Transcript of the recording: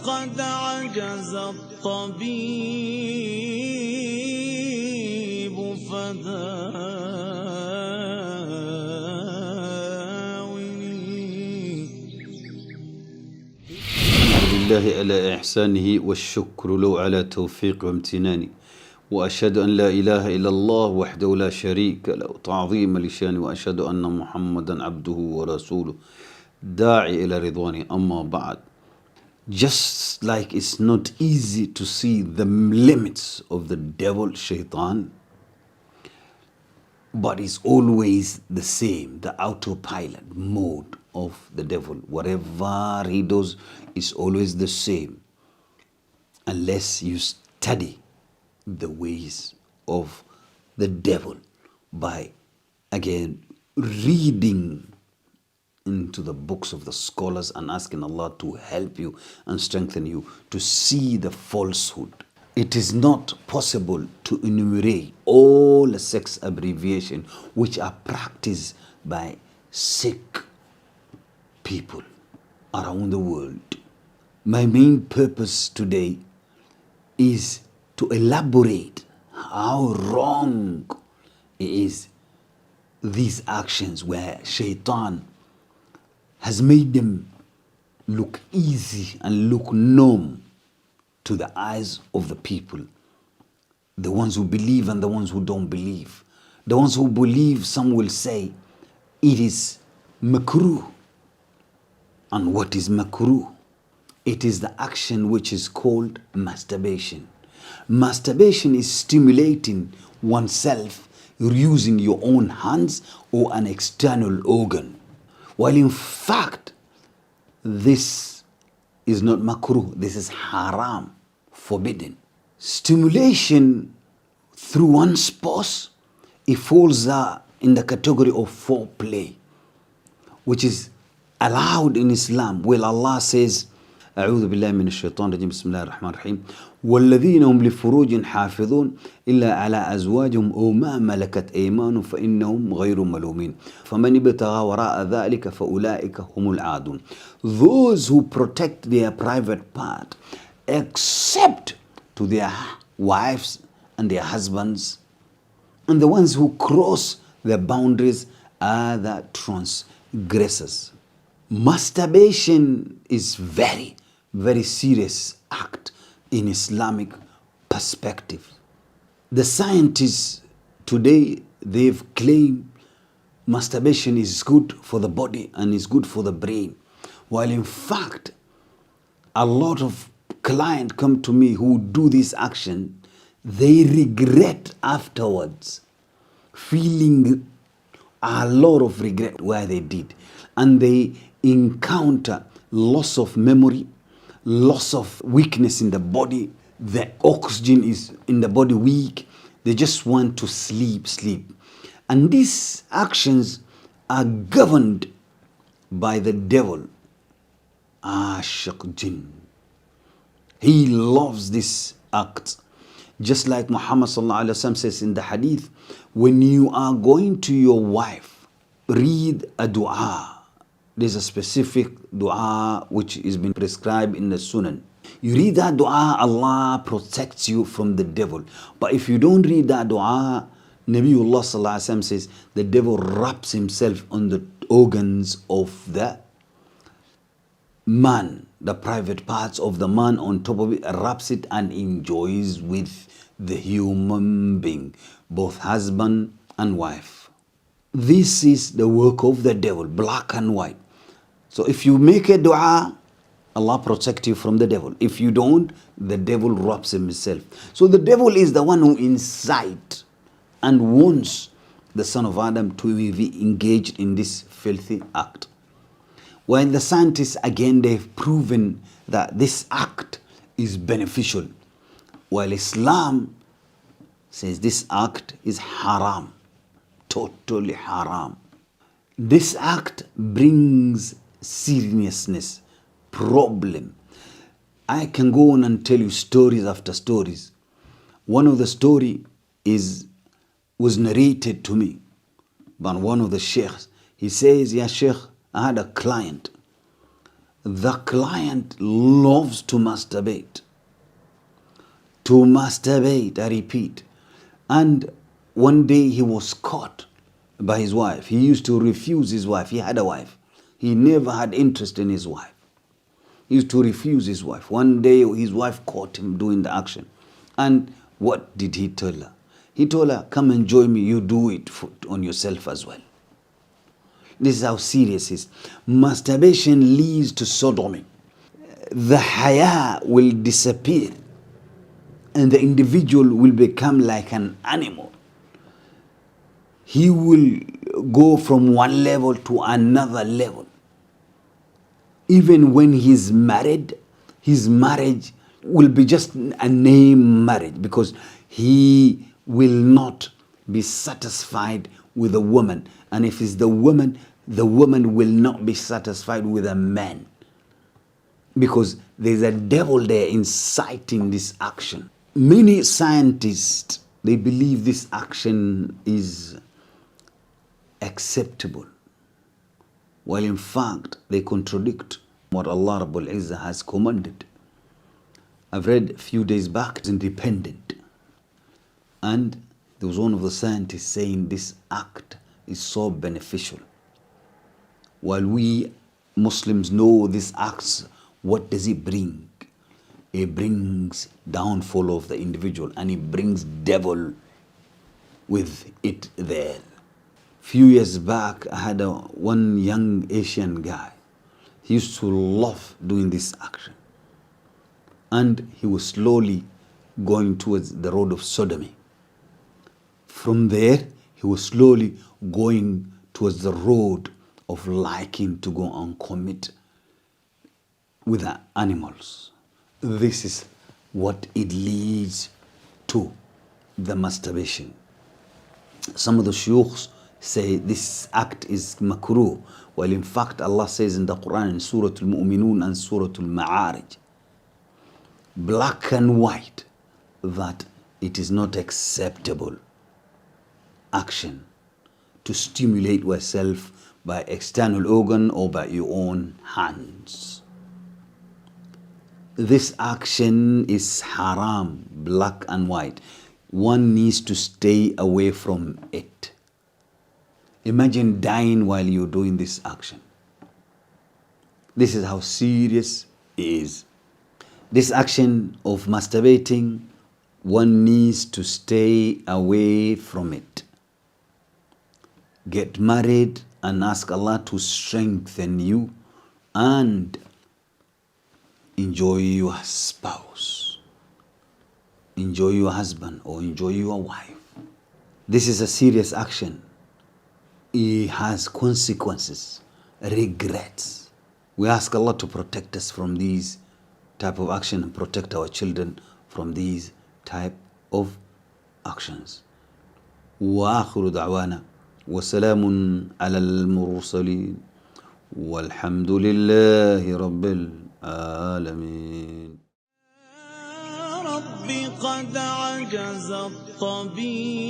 وقد عجز الطبيب فداوني. الحمد لله على إحسانه والشكر له على توفيق وامتنانه، وأشهد أن لا إله إلا الله وحده لا شريك له تعظيم لشانه، وأشهد أن محمدا عبده ورسوله داعي إلى رضوانه. أما بعد. Just like it's not easy to see the limits of the devil, shaitan, but it's always the same, the autopilot mode of the devil. Whatever he does is always the same, unless you study the ways of the devil by, again, reading into the books of the scholars and asking Allah to help you and strengthen you to see the falsehood. It is not possible to enumerate all the sex abbreviation which are practiced by sick people around the world. My main purpose today is to elaborate how wrong it is these actions where shaitan has made them look easy and look norm to the eyes of the people. The ones who believe and the ones who don't believe. The ones who believe, some will say, it is makruh. And what is makruh? It is the action which is called masturbation. Masturbation is stimulating oneself using your own hands or an external organ. While in fact, this is not makruh, this is haram, forbidden. Stimulation through one's spouse, it falls in the category of foreplay, which is allowed in Islam. Well, Allah says, أعوذ بالله من الشيطان الرجيم بسم الله الرحمن الرحيم والذين هم لفروج حافظون إلا على أزواجهم أو ما ملكت أيمانهم فإنهم غير ملومين فمن ابتغى وراء ذلك فأولئك هم العادون. Those who protect their private part except to their wives and their husbands, and the ones who cross their boundaries are the transgressors. Masturbation is very serious act in Islamic perspective. The scientists today, they've claimed masturbation is good for the body and is good for the brain, while in fact a lot of clients come to me who do this action, they regret afterwards, feeling a lot of regret why they did, and they encounter loss of memory, loss of weakness in the body, the oxygen is in the body weak, they just want to sleep. And these actions are governed by the devil, Ashiq Jinn. He loves this act. Just like Muhammad sallallahu alaihi wasallam says in the hadith, when you are going to your wife, read a dua. There's a specific dua which has been prescribed in the Sunan. You read that dua, Allah protects you from the devil. But if you don't read that dua, Nabiullah sallallahu alaihi wasallam says the devil wraps himself on the organs of the man, the private parts of the man on top of it, wraps it and enjoys with the human being, both husband and wife. This is the work of the devil, black and white. So if you make a dua, Allah protect you from the devil. If you don't, the devil wraps himself. So the devil is the one who incites and wants the son of Adam to be engaged in this filthy act. While the scientists, again, they've proven that this act is beneficial, while Islam says this act is haram, totally haram. This act brings seriousness, problem. I can go on and tell you stories after stories. One of the story was narrated to me by one of the sheikhs. He says, "Ya sheikh, I had a client. The client loves to masturbate. To masturbate, I repeat. And one day he was caught by his wife. He used to refuse his wife. He had a wife. He never had interest in his wife. He used to refuse his wife. One day his wife caught him doing the action. And what did he tell her? He told her, come and join me. You do it on yourself as well. This is how serious it is. Masturbation leads to sodomy. The haya will disappear and the individual will become like an animal. He will go from one level to another level. Even when he's married, his marriage will be just a name marriage because he will not be satisfied with a woman. And if it's the woman will not be satisfied with a man. Because there's a devil there inciting this action. Many scientists, they believe this action is acceptable, while in fact they contradict what Allah Rabbul Izzah has commanded. I've read a few days back, it's independent, and there was one of the scientists saying this act is so beneficial. While we Muslims know this act, what does it bring? It brings downfall of the individual, and it brings devil with it there. Few years back, I had one young Asian guy. He used to love doing this action. And he was slowly going towards the road of sodomy. From there, he was slowly going towards the road of liking to go and commit with the animals. This is what it leads to, the masturbation. Some of the shuyukhs say this act is makruh, while in fact Allah says in the Quran in Surah Al-Mu'minun and Surah Al-Ma'arij, black and white, that it is not acceptable action to stimulate yourself by external organ or by your own hands. This action is haram, black and white. One needs to stay away from it. Imagine dying while you're doing this action. This is how serious it is. This action of masturbating, one needs to stay away from it. Get married and ask Allah to strengthen you and enjoy your spouse. Enjoy your husband or enjoy your wife. This is a serious action. It has consequences, regrets. We ask Allah to protect us from these type of action and protect our children from these type of actions. وآخر دعوانا وسلام على المرسلين والحمد لله رب العالمين. يا رب قد عجز الطبيب